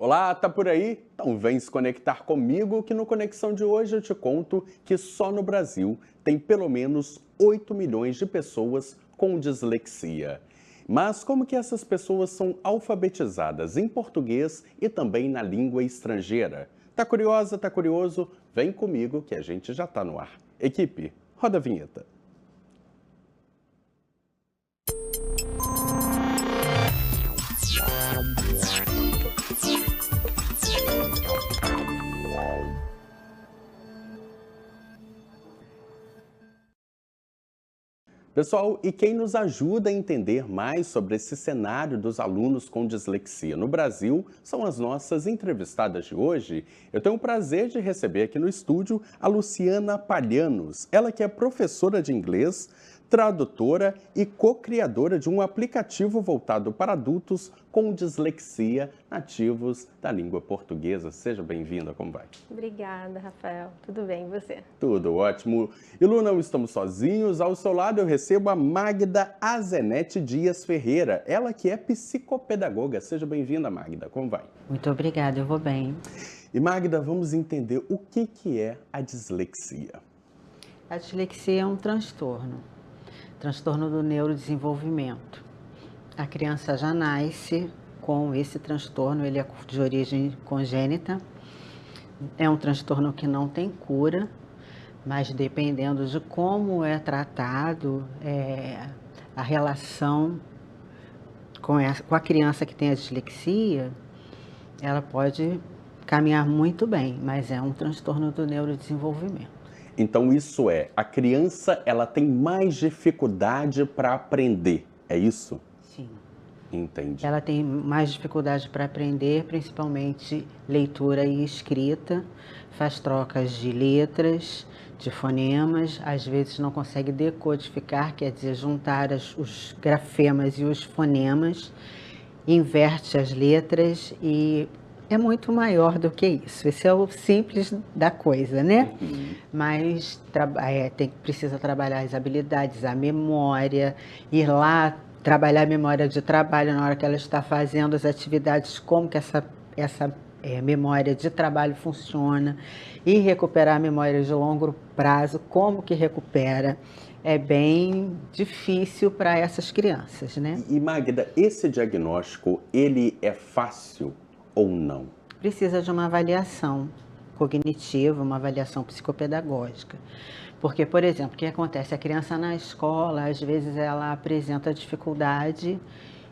Olá, tá por aí? Então vem se conectar comigo que no Conexão de hoje eu te conto que só no Brasil tem pelo menos 8 milhões de pessoas com dislexia. Mas como que essas pessoas são alfabetizadas em português e também na língua estrangeira? Tá curiosa, tá curioso? Vem comigo que a gente já tá no ar. Equipe, roda a vinheta. Pessoal, e quem nos ajuda a entender mais sobre esse cenário dos alunos com dislexia no Brasil são as nossas entrevistadas de hoje. Eu tenho o prazer de receber aqui no estúdio a Luciana Palhanos, ela que é professora de inglês, tradutora e co-criadora de um aplicativo voltado para adultos com dislexia nativos da língua portuguesa. Seja bem-vinda, como vai? Obrigada, Rafael. Tudo bem, e você? Tudo ótimo. E Lu, não estamos sozinhos. Ao seu lado eu recebo a Magda Azenete Dias Ferreira, ela que é psicopedagoga. Seja bem-vinda, Magda. Como vai? Muito obrigada, eu vou bem. E Magda, vamos entender o que é a dislexia. A dislexia é um transtorno do neurodesenvolvimento. A criança já nasce com esse transtorno, ele é de origem congênita. É um transtorno que não tem cura, mas dependendo de como é tratado, a relação com a criança que tem a dislexia, ela pode caminhar muito bem, mas é um transtorno do neurodesenvolvimento. Então isso é, a criança ela tem mais dificuldade para aprender, é isso? Sim. Entendi. Ela tem mais dificuldade para aprender, principalmente leitura e escrita, faz trocas de letras, de fonemas, às vezes não consegue decodificar, quer dizer, juntar os grafemas e os fonemas, inverte as letras e é muito maior do que isso. Esse é o simples da coisa, né? Mas precisa trabalhar as habilidades, a memória, ir lá trabalhar a memória de trabalho na hora que ela está fazendo as atividades, como que essa memória de trabalho funciona, e recuperar a memória de longo prazo, como que recupera. É bem difícil para essas crianças, né? E Magda, esse diagnóstico, ele é fácil ou não? Precisa de uma avaliação cognitiva, uma avaliação psicopedagógica. Porque, por exemplo, o que acontece? A criança na escola, às vezes ela apresenta dificuldade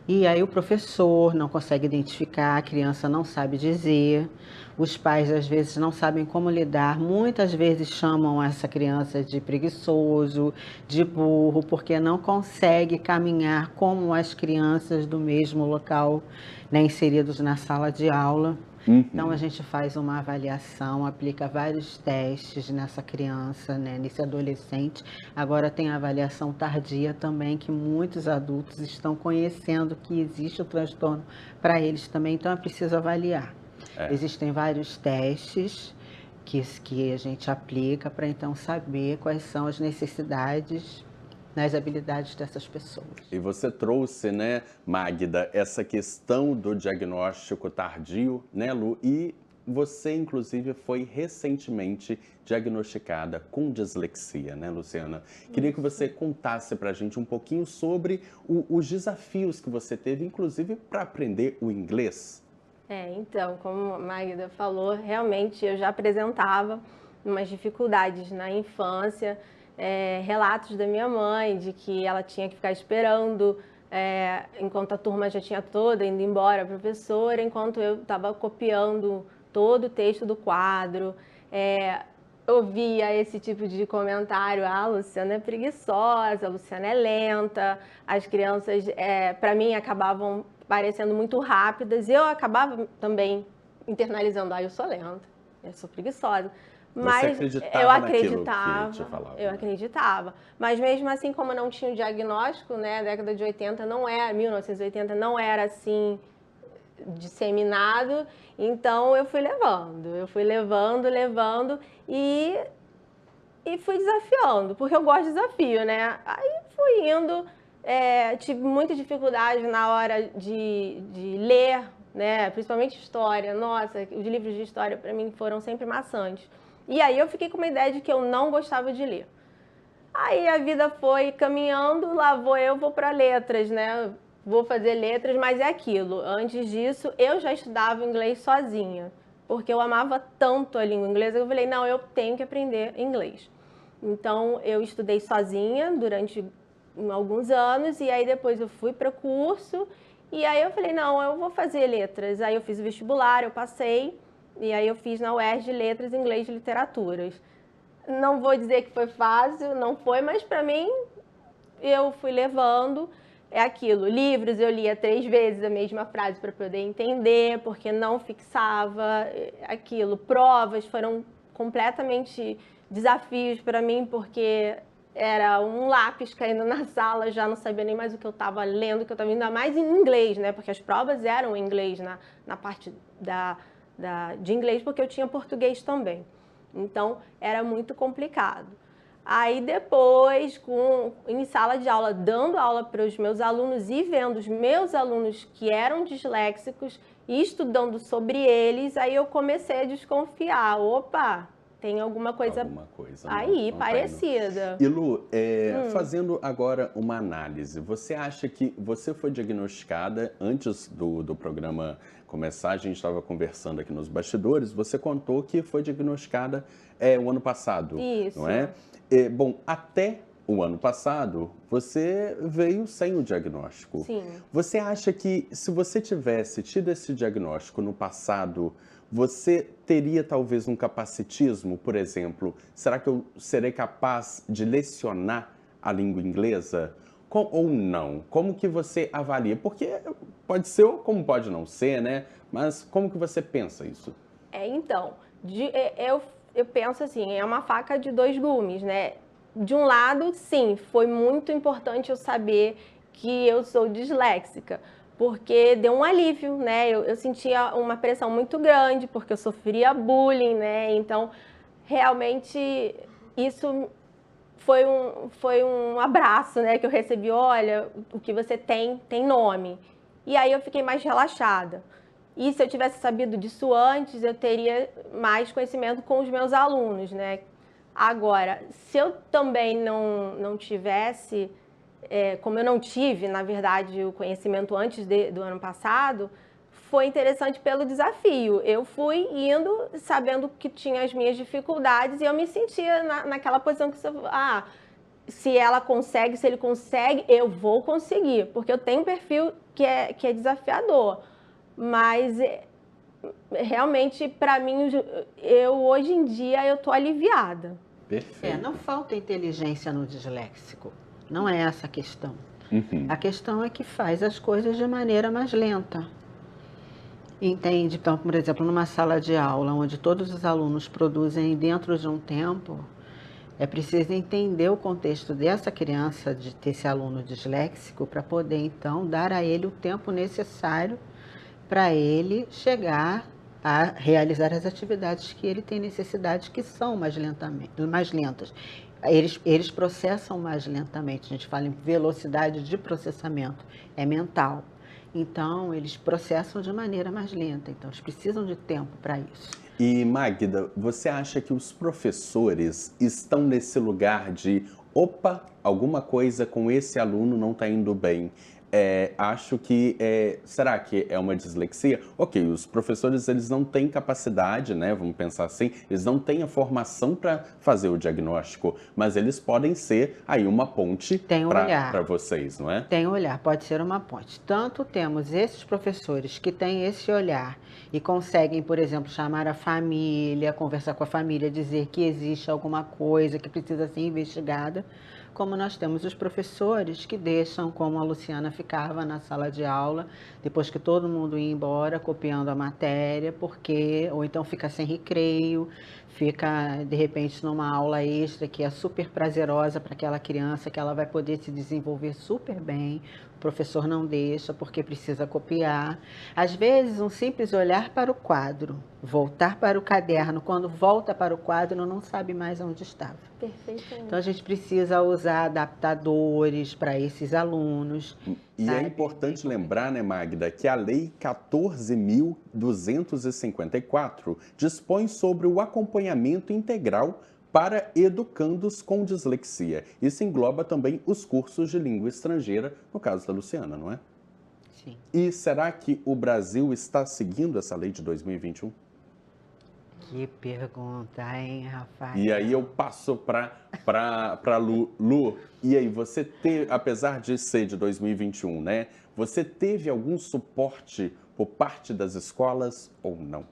e aí o professor não consegue identificar, a criança não sabe dizer, os pais às vezes não sabem como lidar, muitas vezes chamam essa criança de preguiçoso, de burro, porque não consegue caminhar como as crianças do mesmo local, né, inseridos na sala de aula. Então a gente faz uma avaliação, aplica vários testes nessa criança, né, nesse adolescente. Agora tem a avaliação tardia também, que muitos adultos estão conhecendo que existe o transtorno para eles também, então é preciso avaliar. Existem vários testes que a gente aplica para então saber quais são as necessidades nas habilidades dessas pessoas. E você trouxe, né, Magda, essa questão do diagnóstico tardio, né, Lu? E você, inclusive, foi recentemente diagnosticada com dislexia, né, Luciana? Queria que você contasse pra gente um pouquinho sobre os desafios que você teve, inclusive, para aprender o inglês. Então, como a Magda falou, realmente eu já apresentava umas dificuldades na infância, relatos da minha mãe de que ela tinha que ficar esperando enquanto a turma já tinha toda indo embora, a professora, enquanto eu estava copiando todo o texto do quadro. Eu via esse tipo de comentário: a Luciana é preguiçosa, a Luciana é lenta, as crianças, para mim, acabavam parecendo muito rápidas, e eu acabava também internalizando: eu sou lenta, eu sou preguiçosa. Mas eu acreditava. Mas mesmo assim, como não tinha o diagnóstico, né, a década de 80 não era, 1980 não era assim disseminado, então eu fui levando e fui desafiando, porque eu gosto de desafio, né? Aí fui indo, tive muita dificuldade na hora de ler né? Principalmente história. Nossa, os livros de história para mim foram sempre maçantes. E aí eu fiquei com uma ideia de que eu não gostava de ler. Aí a vida foi caminhando, lá vou para letras, né? Vou fazer letras, mas é aquilo. Antes disso, eu já estudava inglês sozinha, porque eu amava tanto a língua inglesa, eu falei, não, eu tenho que aprender inglês. Então, eu estudei sozinha durante alguns anos, e aí depois eu fui para curso, e aí eu falei, não, eu vou fazer letras. Aí eu fiz o vestibular, eu passei, e aí eu fiz na UERJ Letras, Inglês e Literaturas. Não vou dizer que foi fácil, não foi, mas para mim, eu fui levando. É aquilo, livros eu lia 3 vezes a mesma frase para poder entender, porque não fixava aquilo. Provas foram completamente desafios para mim, porque era um lápis caindo na sala, já não sabia nem mais o que eu estava lendo, que eu estava ainda mais em inglês, né? Porque as provas eram em inglês na parte de inglês, porque eu tinha português também. Então, era muito complicado. Aí depois, em sala de aula, dando aula para os meus alunos e vendo os meus alunos que eram disléxicos e estudando sobre eles, aí eu comecei a desconfiar. Opa, tem alguma coisa aí parecida. E Lu, fazendo agora uma análise, você acha que você foi diagnosticada antes do programa começar? A gente estava conversando aqui nos bastidores, você contou que foi diagnosticada o ano passado, Isso. Não é? Bom, até o ano passado, você veio sem o diagnóstico. Sim. Você acha que se você tivesse tido esse diagnóstico no passado, você teria talvez um capacitismo, por exemplo? Será que eu serei capaz de lecionar a língua inglesa? Ou não? Como que você avalia? Porque pode ser ou como pode não ser, né? Mas como que você pensa isso? Então, eu penso assim, é uma faca de 2 gumes, né? De um lado, sim, foi muito importante eu saber que eu sou disléxica, porque deu um alívio, né? Eu sentia uma pressão muito grande, porque eu sofria bullying, né? Então, realmente, isso foi um abraço, né? Que eu recebi, olha, o que você tem nome. E aí eu fiquei mais relaxada. E se eu tivesse sabido disso antes, eu teria mais conhecimento com os meus alunos, né? Agora, se eu também não tivesse, como eu não tive, na verdade, o conhecimento antes do ano passado, foi interessante pelo desafio. Eu fui indo sabendo que tinha as minhas dificuldades e eu me sentia naquela posição que você... se ela consegue, se ele consegue, eu vou conseguir. Porque eu tenho um perfil que é desafiador. Mas realmente, para mim, hoje em dia, eu estou aliviada. Perfeito. Não falta inteligência no disléxico. Não é essa a questão. Uhum. A questão é que faz as coisas de maneira mais lenta. Entende? Então, por exemplo, numa sala de aula, onde todos os alunos produzem dentro de um tempo, é preciso entender o contexto dessa criança, desse aluno disléxico, para poder, então, dar a ele o tempo necessário para ele chegar a realizar as atividades que ele tem necessidade, que são mais lentas. Eles processam mais lentamente, a gente fala em velocidade de processamento, é mental. Então, eles processam de maneira mais lenta, então eles precisam de tempo para isso. E Magda, você acha que os professores estão nesse lugar de, opa, alguma coisa com esse aluno não está indo bem? Acho que, será que é uma dislexia? Ok, os professores eles não têm capacidade, né? Vamos pensar assim, eles não têm a formação para fazer o diagnóstico, mas eles podem ser aí uma ponte para vocês, não é? Tem um olhar, pode ser uma ponte. Tanto temos esses professores que têm esse olhar e conseguem, por exemplo, chamar a família, conversar com a família, dizer que existe alguma coisa que precisa ser investigada, como nós temos os professores que deixam, como a Luciana ficava na sala de aula, depois que todo mundo ia embora, copiando a matéria, ou então fica sem recreio, fica, de repente, numa aula extra que é super prazerosa para aquela criança, que ela vai poder se desenvolver super bem, o professor não deixa porque precisa copiar. Às vezes, um simples olhar para o quadro voltar para o caderno, quando volta para o quadro, não sabe mais onde estava. Perfeitamente. Então, a gente precisa usar adaptadores para esses alunos. E é importante lembrar, né, Magda, que a Lei 14.254 dispõe sobre o acompanhamento integral para educandos com dislexia. Isso engloba também os cursos de língua estrangeira, no caso da Luciana, não é? Sim. E será que o Brasil está seguindo essa lei de 2021? Que pergunta, hein, Rafael? E aí eu passo para Lu. Lu, e aí, você teve, apesar de ser de 2021, né? Você teve algum suporte por parte das escolas ou não?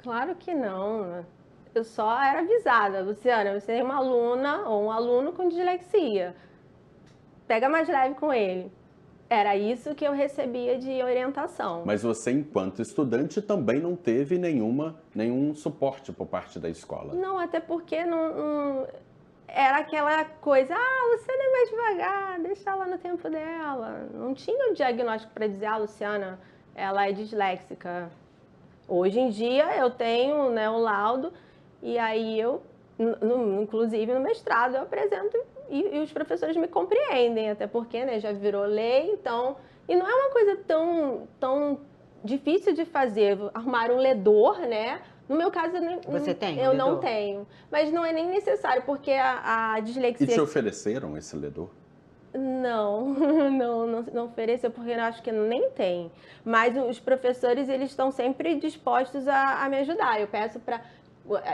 Claro que não. Eu só era avisada, Luciana, você é uma aluna ou um aluno com dislexia. Pega mais leve com ele. Era isso que eu recebia de orientação. Mas você, enquanto estudante, também não teve nenhum suporte por parte da escola? Não, até porque não era aquela coisa, você é mais devagar, deixa ela no tempo dela. Não tinha o diagnóstico para dizer, Luciana, ela é disléxica. Hoje em dia eu tenho, né, o laudo e aí eu, inclusive no mestrado, eu apresento e os professores me compreendem, até porque, né, já virou lei, então... E não é uma coisa tão difícil de fazer, arrumar um ledor, né? No meu caso, Você tem eu ledor? não tenho. Mas não é nem necessário, porque a dislexia... E te ofereceram esse ledor? Não ofereceu, porque eu acho que nem tem. Mas os professores, eles estão sempre dispostos a me ajudar. Eu peço para...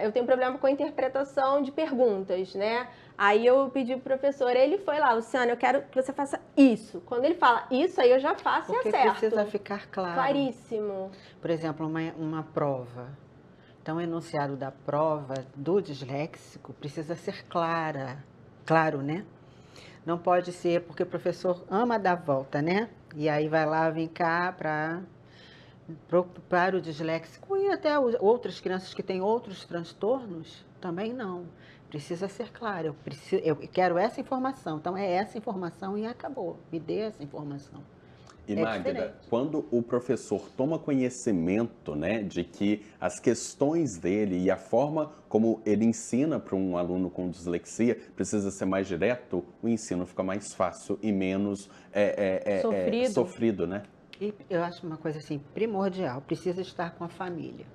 Eu tenho problema com a interpretação de perguntas, né? Aí eu pedi pro professor, ele foi lá, Luciana, eu quero que você faça isso. Quando ele fala isso, aí eu já faço Porque e acerto. precisa ficar claro. Claríssimo. Por exemplo, uma prova. Então, o enunciado da prova do disléxico precisa ser claro, né? Não pode ser porque o professor ama dar volta, né? E aí vai lá, vem cá para o disléxico e até outras crianças que têm outros transtornos, também não. Precisa ser claro, eu quero essa informação, então é essa informação e acabou. Me dê essa informação. E Magda, quando o professor toma conhecimento, né, de que as questões dele e a forma como ele ensina para um aluno com dislexia precisa ser mais direto, o ensino fica mais fácil e menos sofrido, né? E eu acho uma coisa assim, primordial, precisa estar com a família.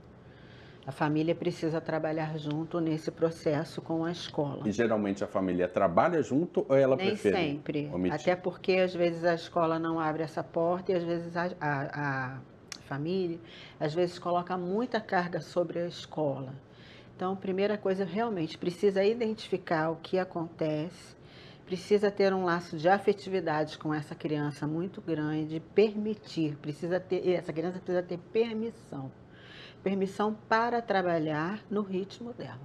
A família precisa trabalhar junto nesse processo com a escola. E geralmente a família trabalha junto ou ela prefere sempre. omitir? Até porque às vezes a escola não abre essa porta e às vezes a família, às vezes coloca muita carga sobre a escola. Então, primeira coisa, realmente precisa identificar o que acontece, precisa ter um laço de afetividade com essa criança muito grande, essa criança precisa ter permissão para trabalhar no ritmo dela.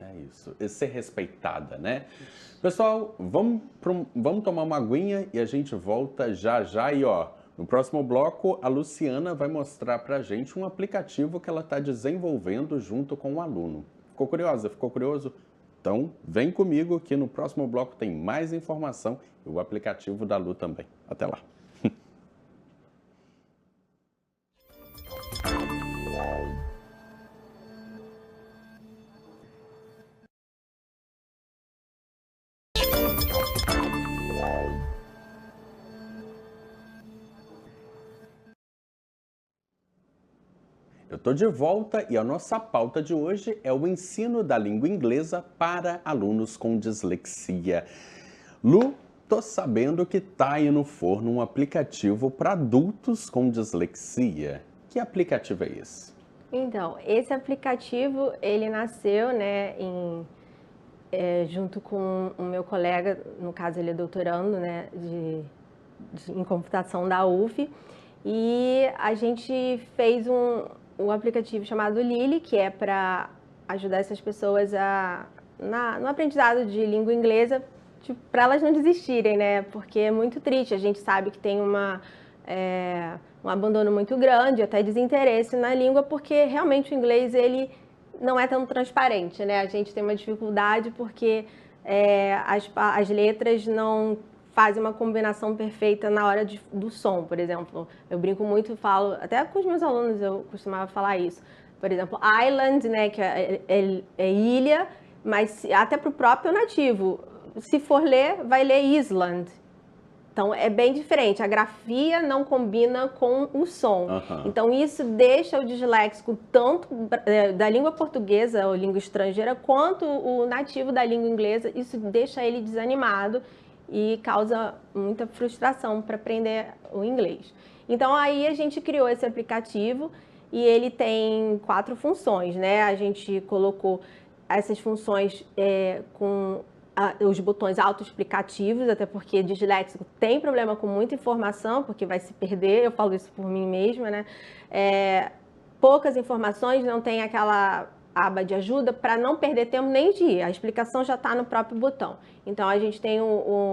É isso, e ser respeitada, né? Pessoal, vamos tomar uma aguinha e a gente volta já já. E ó, no próximo bloco, a Luciana vai mostrar pra gente um aplicativo que ela está desenvolvendo junto com o aluno. Ficou curiosa? Ficou curioso? Então, vem comigo que no próximo bloco tem mais informação e o aplicativo da Lu também. Até lá! Eu estou de volta e a nossa pauta de hoje é o ensino da língua inglesa para alunos com dislexia. Lu, tô sabendo que tá aí no forno um aplicativo para adultos com dislexia. Que aplicativo é esse? Então, esse aplicativo, ele nasceu, né, junto com o meu colega, no caso ele é doutorando, né, em computação da UF, e a gente fez um aplicativo chamado Lili, que é para ajudar essas pessoas no aprendizado de língua inglesa, para elas não desistirem, né? Porque é muito triste, a gente sabe que tem um abandono muito grande, até desinteresse na língua, porque realmente o inglês, ele não é tão transparente, né? A gente tem uma dificuldade porque as letras não fazem uma combinação perfeita na hora do som, por exemplo. Eu brinco muito, falo, até com os meus alunos eu costumava falar isso. Por exemplo, island, né, que é ilha, mas até para o próprio nativo, se for ler, vai ler island. Então, é bem diferente. A grafia não combina com o som. Então, isso deixa o disléxico tanto da língua portuguesa ou língua estrangeira, quanto o nativo da língua inglesa. Isso deixa ele desanimado e causa muita frustração para aprender o inglês. Então, aí a gente criou esse aplicativo e ele tem 4 funções, né? A gente colocou essas funções com os botões autoexplicativos, até porque disléxico tem problema com muita informação, porque vai se perder, eu falo isso por mim mesma, né? Poucas informações, não tem aquela aba de ajuda para não perder tempo nem de ir, a explicação já está no próprio botão. Então, a gente tem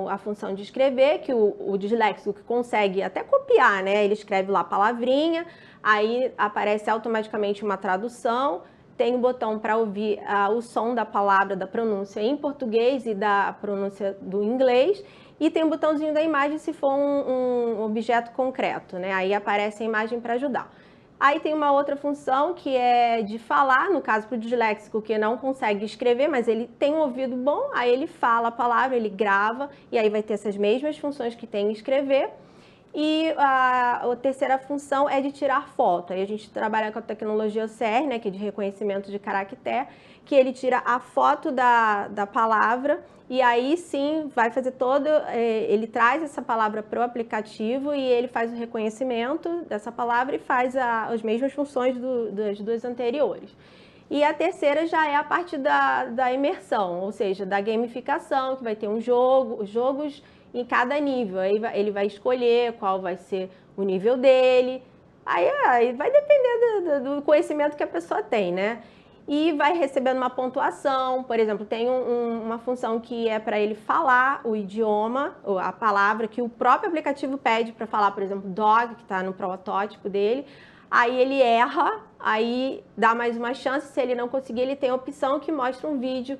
a função de escrever, que o disléxico que consegue até copiar, né? Ele escreve lá a palavrinha, aí aparece automaticamente uma tradução. Tem um botão para ouvir o som da palavra, da pronúncia em português e da pronúncia do inglês. E tem um botãozinho da imagem se for um objeto concreto, né? Aí aparece a imagem para ajudar. Aí tem uma outra função que é de falar, no caso para o disléxico que não consegue escrever, mas ele tem um ouvido bom, aí ele fala a palavra, ele grava, e aí vai ter essas mesmas funções que tem em escrever. E a terceira função é de tirar foto. Aí a gente trabalha com a tecnologia OCR, né, que é de reconhecimento de caractere, que ele tira a foto da palavra e aí sim vai fazer ele traz essa palavra para o aplicativo e ele faz o reconhecimento dessa palavra e faz as mesmas funções das 2 anteriores. E a terceira já é a parte da imersão, ou seja, da gamificação, que vai ter os jogos em cada nível. Aí ele vai escolher qual vai ser o nível dele. Aí vai depender do conhecimento que a pessoa tem, né? E vai recebendo uma pontuação. Por exemplo, tem uma função que é para ele falar o idioma, ou a palavra que o próprio aplicativo pede para falar, por exemplo, dog, que está no protótipo dele. Aí ele erra, aí dá mais uma chance. Se ele não conseguir, ele tem a opção que mostra um vídeo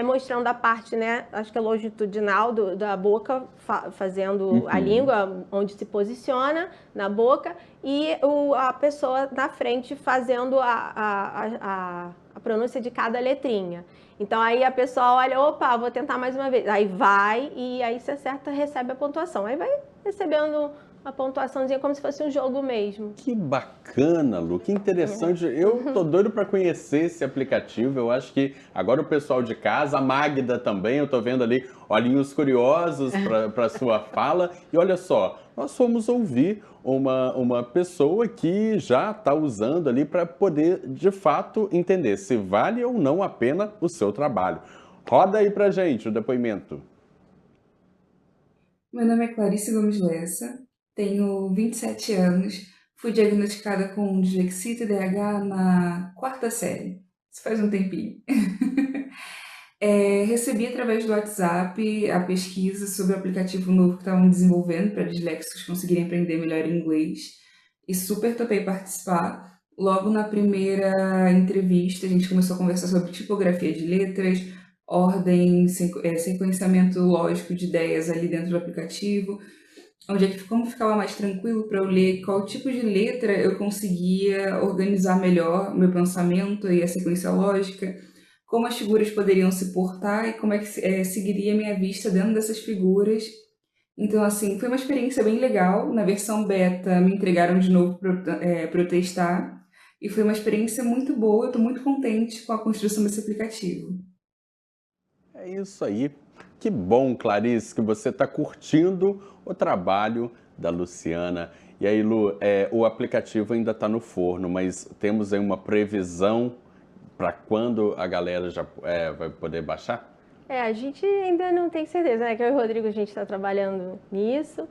mostrando a parte, né, acho que é longitudinal da boca, fazendo a língua, onde se posiciona na boca, e a pessoa na frente fazendo a pronúncia de cada letrinha. Então, aí a pessoa olha, opa, vou tentar mais uma vez. Aí vai, e aí se acerta, recebe a pontuação. Aí vai recebendo uma pontuaçãozinha como se fosse um jogo mesmo. Que bacana, Lu, que interessante. Eu tô doido para conhecer esse aplicativo. Eu acho que agora o pessoal de casa, a Magda também, eu tô vendo ali olhinhos curiosos para sua fala. E olha só, nós fomos ouvir uma pessoa que já está usando ali para poder, de fato, entender se vale ou não a pena o seu trabalho. Roda aí pra gente o depoimento. Meu nome é Clarice Gomes Lessa, tenho 27 anos, fui diagnosticada com dislexia e TDAH na 4ª série, isso faz um tempinho. Recebi através do WhatsApp a pesquisa sobre o aplicativo novo que estavam desenvolvendo para disléxicos conseguirem aprender melhor inglês e super topei participar. Logo na primeira entrevista a gente começou a conversar sobre tipografia de letras, ordem, sequenciamento lógico de ideias ali dentro do aplicativo, como ficava mais tranquilo para eu ler, qual tipo de letra eu conseguia organizar melhor o meu pensamento e a sequência lógica, como as figuras poderiam se portar e como é que seguiria a minha vista dentro dessas figuras. Então, assim, foi uma experiência bem legal. Na versão beta me entregaram de novo para eu testar e foi uma experiência muito boa, eu estou muito contente com a construção desse aplicativo. É isso aí. Que bom, Clarice, que você está curtindo o trabalho da Luciana. E aí, Lu, o aplicativo ainda está no forno, mas temos aí uma previsão para quando a galera já vai poder baixar? A gente ainda não tem certeza, né? Que eu e o Rodrigo, a gente está trabalhando nisso.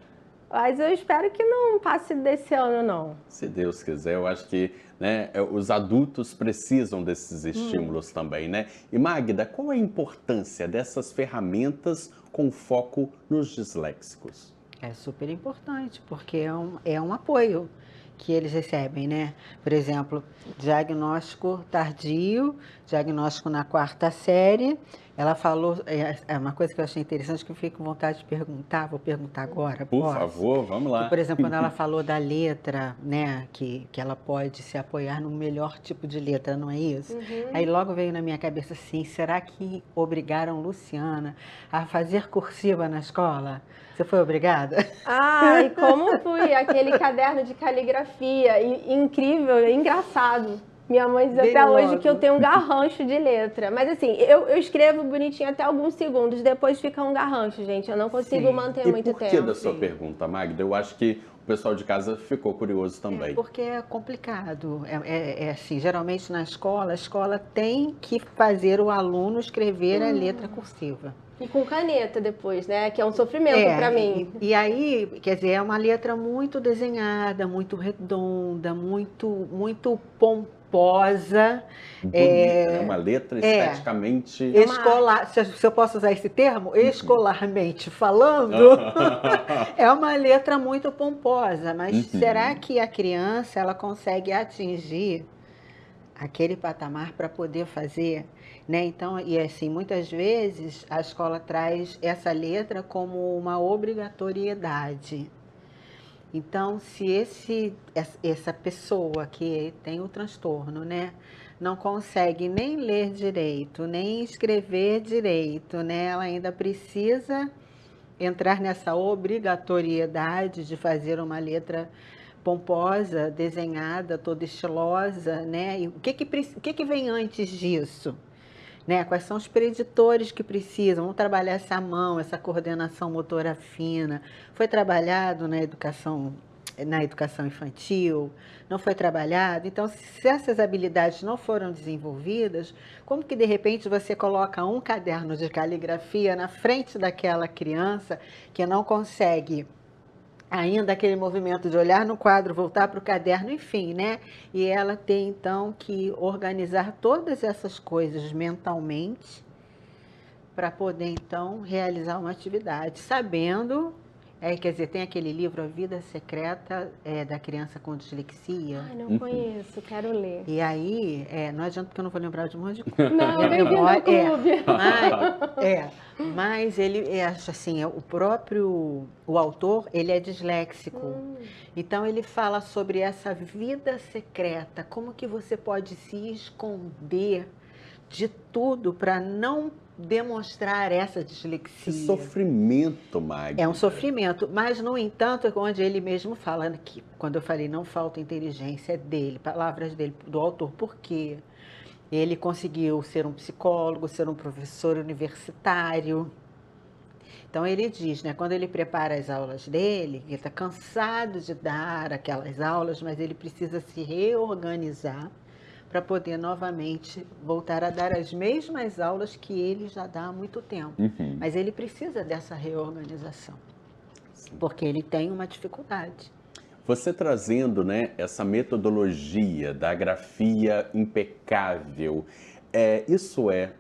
Mas eu espero que não passe desse ano, não. Se Deus quiser, eu acho que, né, os adultos precisam desses estímulos também, né? E Magda, qual é a importância dessas ferramentas com foco nos disléxicos? É super importante, porque é um apoio que eles recebem, né? Por exemplo, diagnóstico tardio, diagnóstico na 4ª série, Ela falou, é uma coisa que eu achei interessante, que eu fiquei com vontade de perguntar, vou perguntar agora, Por posso? favor, vamos Que, lá. por exemplo, quando ela falou da letra, né, que ela pode se apoiar no melhor tipo de letra, não é isso? Aí logo veio na minha cabeça assim, será que obrigaram Luciana a fazer cursiva na escola? Você foi obrigada? Ai, como fui aquele caderno de caligrafia, incrível, engraçado. Minha mãe diz Veio até hoje que eu logo. tenho um garrancho de letra. Mas assim, eu escrevo bonitinho até alguns segundos, depois fica um garrancho, gente. Eu não consigo Sim. manter E muito por que tempo. da sua Sim. pergunta, Magda? Eu acho que o pessoal de casa ficou curioso também. Porque é complicado. É assim, geralmente na escola, a escola tem que fazer o aluno escrever a letra cursiva. E com caneta depois, né? Que é um sofrimento pra mim. E aí, quer dizer, é uma letra muito desenhada, muito redonda, muito pomposa. Bonita, né? Uma letra esteticamente... Escolar, se eu posso usar esse termo, escolarmente falando, é uma letra muito pomposa, mas será que a criança ela consegue atingir aquele patamar para poder fazer, né? Então, e assim, muitas vezes a escola traz essa letra como uma obrigatoriedade. Então, se essa pessoa que tem o transtorno, né, não consegue nem ler direito, nem escrever direito, né, ela ainda precisa entrar nessa obrigatoriedade de fazer uma letra pomposa, desenhada, toda estilosa, né? E o que vem antes disso? Né? Quais são os preditores que precisam? Vamos trabalhar essa mão, essa coordenação motora fina. Foi trabalhado na educação infantil? Não foi trabalhado? Então, se essas habilidades não foram desenvolvidas, como que de repente você coloca um caderno de caligrafia na frente daquela criança que não consegue ainda aquele movimento de olhar no quadro, voltar para o caderno, enfim, né? E ela tem, então, que organizar todas essas coisas mentalmente para poder, então, realizar uma atividade, sabendo, quer dizer, tem aquele livro A Vida Secreta da Criança com Dislexia. Ai, não conheço, quero ler. E aí, não adianta porque eu não vou lembrar de um monte de coisa. Não, bem-vindo ao clube. Mas ele acha assim, o autor, ele é disléxico. Então ele fala sobre essa vida secreta, como que você pode se esconder de tudo para não demonstrar essa dislexia. Que sofrimento, Magda. É um sofrimento, mas no entanto, onde ele mesmo fala que, quando eu falei não falta inteligência, é dele, palavras dele, do autor, por quê? Ele conseguiu ser um psicólogo, ser um professor universitário. Então ele diz, né, quando ele prepara as aulas dele, ele está cansado de dar aquelas aulas, mas ele precisa se reorganizar para poder novamente voltar a dar as mesmas aulas que ele já dá há muito tempo. Mas ele precisa dessa reorganização, porque ele tem uma dificuldade. Você trazendo, né, essa metodologia da grafia impecável,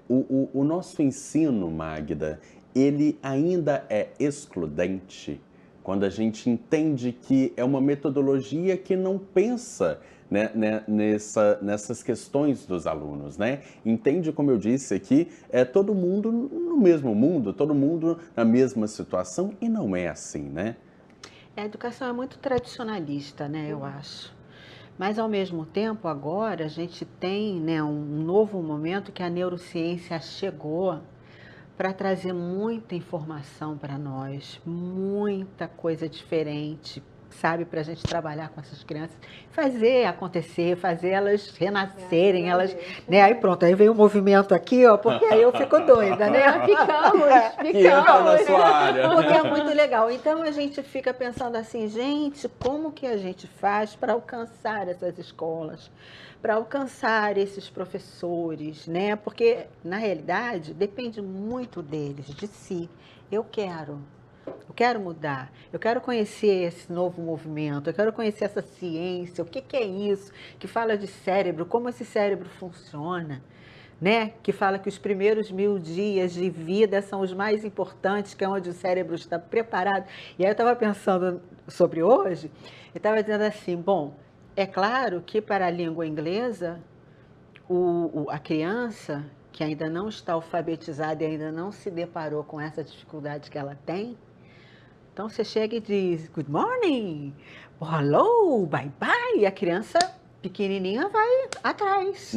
o nosso ensino, Magda, ele ainda é excludente quando a gente entende que é uma metodologia que não pensa, né, nessas questões dos alunos, né? Entende, como eu disse aqui, todo mundo no mesmo mundo, todo mundo na mesma situação, e não é assim, né? A educação é muito tradicionalista, né, eu acho. Mas, ao mesmo tempo, agora a gente tem, né, um novo momento que a neurociência chegou para trazer muita informação para nós, muita coisa diferente, sabe, para a gente trabalhar com essas crianças, fazer acontecer, fazer elas renascerem, elas, né, aí pronto, aí vem o movimento aqui, ó, porque aí eu fico doida, né? Ficamos. Na sua área. Porque é muito legal. Então a gente fica pensando assim, gente, como que a gente faz para alcançar essas escolas, para alcançar esses professores, né? Porque na realidade depende muito deles, de si. Eu quero mudar, eu quero conhecer esse novo movimento, eu quero conhecer essa ciência, o que é isso, que fala de cérebro, como esse cérebro funciona, né? Que fala que os primeiros 1000 dias de vida são os mais importantes, que é onde o cérebro está preparado. E aí eu estava pensando sobre hoje, eu estava dizendo assim, bom, é claro que para a língua inglesa, a criança, que ainda não está alfabetizada e ainda não se deparou com essa dificuldade que ela tem, então você chega e diz good morning, hello, bye bye, e a criança pequenininha vai atrás,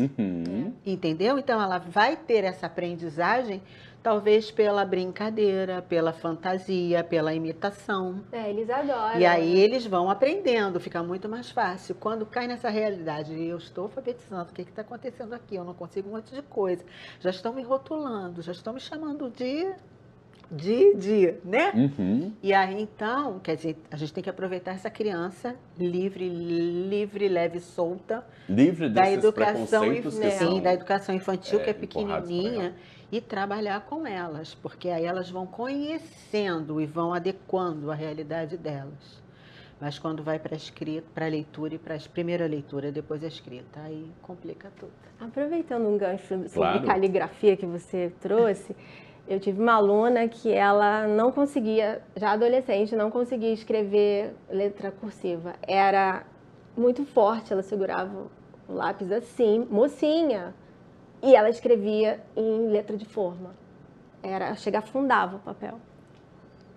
entendeu? Então ela vai ter essa aprendizagem, talvez pela brincadeira, pela fantasia, pela imitação. Eles adoram. E aí eles vão aprendendo, fica muito mais fácil. Quando cai nessa realidade, eu estou alfabetizando, o que está acontecendo aqui? Eu não consigo um monte de coisa. Já estão me rotulando, já estão me chamando de, né? E aí, então, quer dizer, a gente tem que aproveitar essa criança livre, leve, solta. Livre da desses educação, preconceitos que são, da educação infantil, que é empurrados para pequenininha, e trabalhar com elas, porque aí elas vão conhecendo e vão adequando a realidade delas. Mas quando vai para a escrita, para a leitura e para a primeira leitura, depois a escrita, aí complica tudo. Aproveitando um gancho sobre caligrafia que você trouxe, eu tive uma aluna que ela não conseguia, já adolescente, não conseguia escrever letra cursiva. Era muito forte, ela segurava o lápis assim, mocinha, e ela escrevia em letra de forma. Chega, afundava o papel.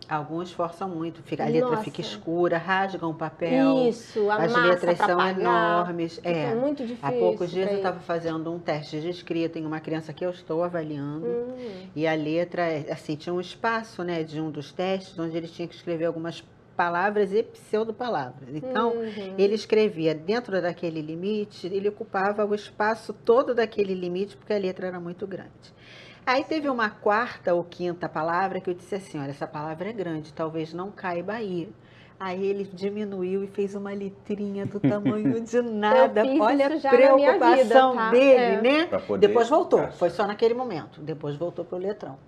Alguns forçam muito, a letra fica escura, rasgam o papel. Isso, as letras são enormes. É muito difícil. Há poucos dias eu estava fazendo um teste de escrita em uma criança que eu estou avaliando. E a letra, assim, tinha um espaço, né, de um dos testes, onde ele tinha que escrever algumas palavras e pseudo-palavras. Então, ele escrevia dentro daquele limite, ele ocupava o espaço todo daquele limite, porque a letra era muito grande. Aí teve uma quarta ou quinta palavra que eu disse assim, olha, essa palavra é grande, talvez não caiba aí. Aí ele diminuiu e fez uma letrinha do tamanho de nada. Olha a preocupação dele, né? Depois voltou, foi só naquele momento. Depois voltou para o letrão.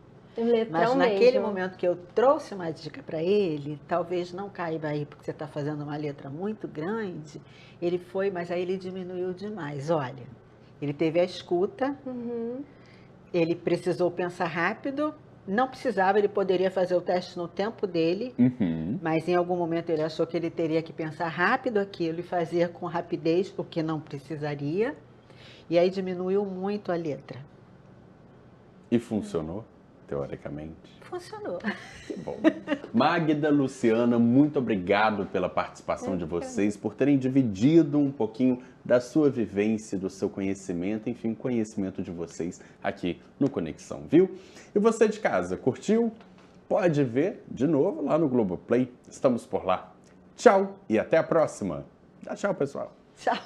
Mas naquele momento que eu trouxe uma dica para ele, talvez não caiba aí, porque você está fazendo uma letra muito grande. Ele foi, mas aí ele diminuiu demais. Olha, ele teve a escuta, ele precisou pensar rápido. Não precisava, ele poderia fazer o teste no tempo dele, mas em algum momento ele achou que ele teria que pensar rápido aquilo e fazer com rapidez, o que não precisaria, e aí diminuiu muito a letra. E funcionou, teoricamente? Funcionou. Que bom. Magda, Luciana, muito obrigado pela participação de vocês, por terem dividido um pouquinho da sua vivência, do seu conhecimento, enfim, conhecimento de vocês aqui no Conexão, viu? E você de casa, curtiu? Pode ver de novo lá no Globoplay. Estamos por lá. Tchau e até a próxima. Tchau, pessoal. Tchau.